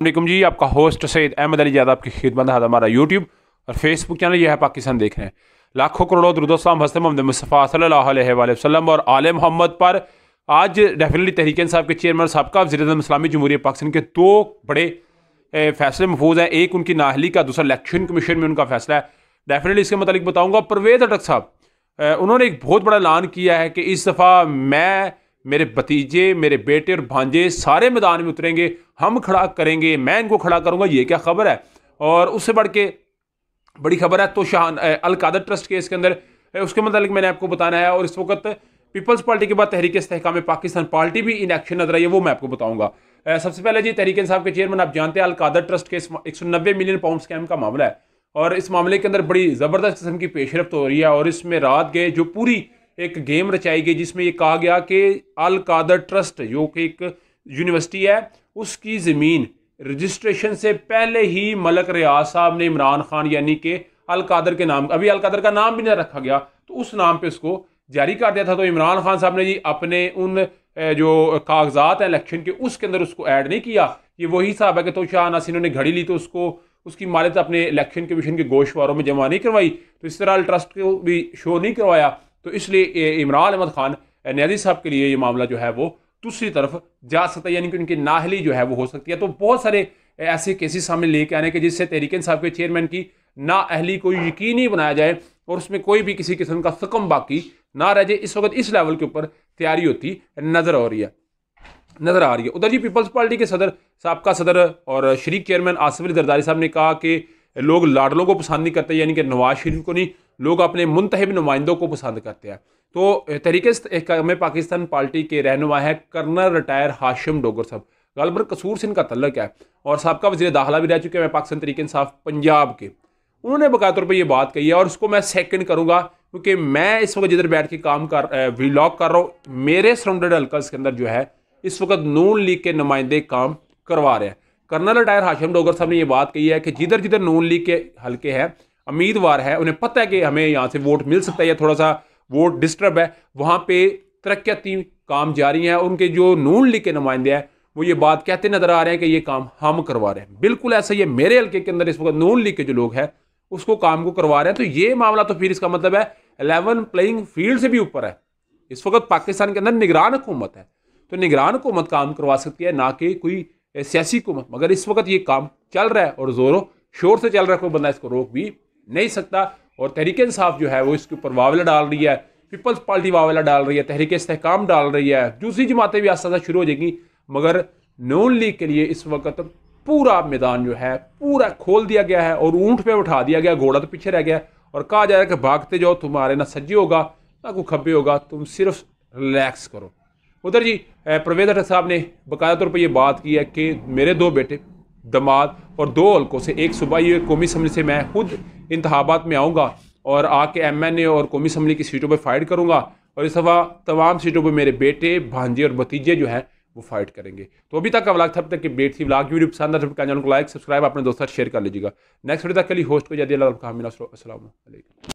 वालेकुम जी, आपका होस्ट सैयद अहमद अली ज़्यादा आपकी खिदमत है। हमारा यूट्यूब और फेसबुक चैनल यह है पाकिस्तान देख रहे हैं। लाखों करोड़ों दुरूद-ओ-सलाम हज़रत मोहम्मद मुस्तफ़ा सल्लल्लाहु अलैहि वसल्लम और आले मोहम्मद पर। आज डेफिनेटली तहरीक इंसाफ के चेयरमैन साहब वज़ीर-ए-आज़म इस्लामी जमहूरियत पाकिस्तान के दो बड़े फैसले महफूज हैं। एक उनकी नाअहली का, दूसरा इलेक्शन कमीशन में उनका फैसला है। डेफिनेटली इसके मतलब बताऊँगा। परवेज़ अटक साहब उन्होंने एक बहुत बड़ा ऐलान किया है कि इस दफ़ा मैं, मेरे भतीजे, मेरे बेटे और भांजे सारे मैदान में उतरेंगे, हम खड़ा करेंगे, मैं इनको खड़ा करूंगा। ये क्या खबर है। और उससे बढ़ के बड़ी खबर है तो शाह अल कादर ट्रस्ट केस के अंदर उसके मतलब मैंने आपको बताना है। और इस वक्त पीपल्स पार्टी के बाद तहरीक इस्तेहकाम पाकिस्तान पार्टी भी इन एक्शन नजर आई है, वो मैं आपको बताऊंगा। सबसे पहले जी, तहरीक इंसाफ के चेयरमैन आप जानते हैं Al Qadir trust case 190 million pound scam का मामला है। और इस मामले के अंदर बड़ी ज़बरदस्त किस्म की पेशरफ्त हो रही है। और इसमें रात गए जो पूरी एक गेम रचाई गई, जिसमें ये कहा गया कि अल कादर ट्रस्ट जो कि एक यूनिवर्सिटी है, उसकी ज़मीन रजिस्ट्रेशन से पहले ही मलक रियाज साहब ने इमरान खान यानी कि अल कादर के नाम, अभी अल कादर का नाम भी नहीं रखा गया, तो उस नाम पे उसको जारी कर दिया था। तो इमरान खान साहब ने जी अपने उन जो कागजात हैं इलेक्शन के, उसके अंदर उसको ऐड नहीं किया। ये वही साहब है कि तो शाह नासिर ने घड़ी ली तो उसको उसकी मालियत अपने इलेक्शन कमीशन के गोशवारों में जमा नहीं करवाई, तो इस तरह ट्रस्ट को भी शो नहीं करवाया। तो इसलिए इमरान अहमद खान न्याजी साहब के लिए ये मामला जो है वो दूसरी तरफ जा सकता है, यानी कि उनकी नाअहली जो है वो हो सकती है। तो बहुत सारे ऐसे केसेस सामने लेके आने के जिससे तहरीक इंसाफ के चेयरमैन की नाअहली को यकीनी बनाया जाए और उसमें कोई भी किसी किस्म का सकम बाकी ना रह जाए। इस वक्त इस लेवल के ऊपर तैयारी होती नजर आ रही है। उधर जी, पीपल्स पार्टी के साबका सदर और शरीक चेयरमैन आसिफ अली जरदारी साहब ने कहा कि लोग लाडलों को पसंद नहीं करते, यानी कि नवाज शरीफ को नहीं, लोग अपने मुंतखब नुमाइंदों को पसंद करते हैं। तो तहरीक इस्तेहकाम पाकिस्तान पार्टी के रहनुमा है कर्नल रिटायर हाशिम डोगर साहब, गालबर कसूर से इनका तल्लक है और साबका वज़ीर दाखिला भी रह चुके हैं पाकिस्तान तहरीक इंसाफ पंजाब के। उन्होंने बकाया तौर पर यह बात कही है और उसको मैं सेकंड करूंगा, क्योंकि मैं इस वक्त जिधर बैठ के काम व्लॉग कर रहा हूँ, मेरे सराउंडेड हल्कास के अंदर जो है इस वक्त नून लीग के नुमाइंदे काम करवा रहे हैं। कर्नल रिटायर हाशिम डोगर साहब ने यह बात कही है कि जिधर जिधर नून लीग के हल्के हैं, उम्मीदवार है, उन्हें पता है कि हमें यहाँ से वोट मिल सकता है या थोड़ा सा वोट डिस्टर्ब है, वहाँ पे तरक्याती काम जारी है। उनके जो नून लीग के नुमाइंदे हैं वो ये बात कहते नजर आ रहे हैं कि ये काम हम करवा रहे हैं। बिल्कुल ऐसा ही है, मेरे हल्के के अंदर इस वक्त नून लीग के जो लोग हैं उसको काम को करवा रहे हैं। तो ये मामला तो फिर इसका मतलब है 11 प्लेइंग फील्ड से भी ऊपर है। इस वक्त पाकिस्तान के अंदर निगरान हुकूमत है, तो निगरान हुकूमत काम करवा सकती है, ना कि कोई सियासी हुकूमत। मगर इस वक्त ये काम चल रहा है और जोरों शोर से चल रहा है, कोई बंदा इसको रोक भी नहीं सकता। और तहरीक इंसाफ जो है वो इसके ऊपर वावला डाल रही है, पीपल्स पार्टी वावला डाल रही है, तहरीक इस्तेहकाम डाल रही है, दूसरी जमातें भी आस्ता आस्ता शुरू हो जाएंगी। मगर नून लीग के लिए इस वक्त पूरा मैदान जो है पूरा खोल दिया गया है और ऊंट पे उठा दिया गया, घोड़ा तो पीछे रह गया और कहा जा रहा है कि भागते जाओ, तुम्हारे ना सज्जे होगा ना कोई खब्बे होगा, तुम सिर्फ रिलैक्स करो। उधर जी, परवेज़ अटक साहब ने बाकायदा तौर पर यह बात की है कि मेरे दो बेटे दमाद और दो हल्कों से, एक सूबाई कौमी असम्बली से मैं खुद इंतखाबात में आऊँगा और आके MNA और कौमी असम्बली की सीटों पर फाइट करूँगा और इस दफ़ा तमाम सीटों पर मेरे बेटे, भांजे और भतीजे जो हैं वो फाइट करेंगे। तो अभी तक का व्लॉग था, अब तक की अपडेट थी। व्लॉग की वीडियो पसंद है तो चैनल को लाइक सब्सक्राइब अपने दोस्तों शेयर कर लीजिएगा। नेक्स्ट वीडियो तक के लिए होस्ट को जल्दी अल्लाह का मिला। अस्सलाम वालेकुम।